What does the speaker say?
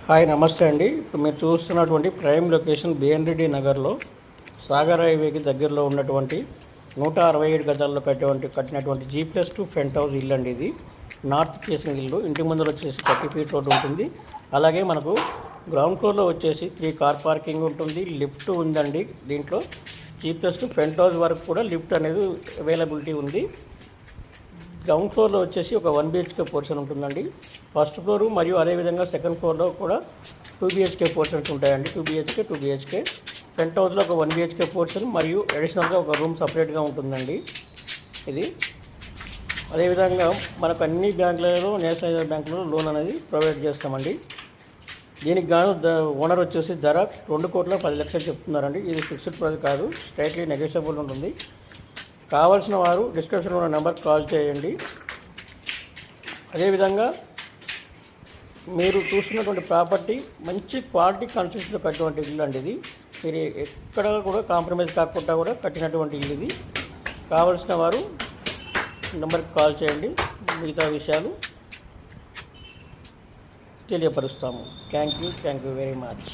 Hi నమస్తే అండి. ఇప్పుడు మీరు చూస్తున్నటువంటి ప్రైమ్ లొకేషన్ బిఎన్ రెడ్డి నగర్లో సాగర్ హైవేకి దగ్గరలో ఉన్నటువంటి 167 గజాల్లో కట్టినటువంటి G+2 ఫ్రంట్ హౌస్ ఇల్లు అండి. ఇది నార్త్ ఫేసింగ్ ఇల్లు. ఇంటి ముందర వచ్చేసి 30 ఫీట్ రోడ్ ఉంటుంది. అలాగే మనకు గ్రౌండ్ ఫ్లోర్లో వచ్చేసి 3 కార్ పార్కింగ్ ఉంటుంది. లిఫ్ట్ ఉందండి. దీంట్లో G+2 ఫ్రంట్ హౌస్ వరకు కూడా లిఫ్ట్ అనేది అవైలబిలిటీ ఉంది. గ్రౌండ్ ఫ్లోర్లో వచ్చేసి ఒక 1 BHK పోర్షన్ ఉంటుందండి. ఫస్ట్ ఫ్లోరు మరియు అదేవిధంగా సెకండ్ ఫ్లోర్లో కూడా 2 BHK పోర్షన్స్ ఉంటాయండి. 2 BHK ఫ్రంట్ హౌస్లో ఒక 1 BHK పోర్షన్ మరియు అడిషనల్గా ఒక రూమ్ సపరేట్గా ఉంటుందండి. ఇది అదేవిధంగా మనకు అన్ని బ్యాంకులలో నేషనలైజ్డ్ బ్యాంకులలో లోన్ అనేది ప్రొవైడ్ చేస్తామండి. దీనికి గాను ఓనర్ వచ్చేసి ధర 2,10,00,000 చెప్తున్నారండి. ఇది ఫిక్స్డ్ ప్రైస్ కాదు, స్ట్రైట్లీ నెగోషియబుల్ ఉంటుంది. కావాల్సిన వారు డిస్క్రిప్షన్లో ఉన్న నెంబర్కి కాల్ చేయండి. అదేవిధంగా మీరు చూస్తున్నటువంటి ప్రాపర్టీ మంచి క్వాలిటీ కన్స్ట్రక్షన్లో కట్టినటువంటి ఇల్లు అండి. ఇది మీరు ఎక్కడ కూడా కాంప్రమైజ్ కాకుండా కూడా కట్టినటువంటి ఇల్లు ఇది. కావాల్సిన వారు నెంబర్కి కాల్ చేయండి. మిగతా విషయాలు తెలియపరుస్తాము. Thank you very much.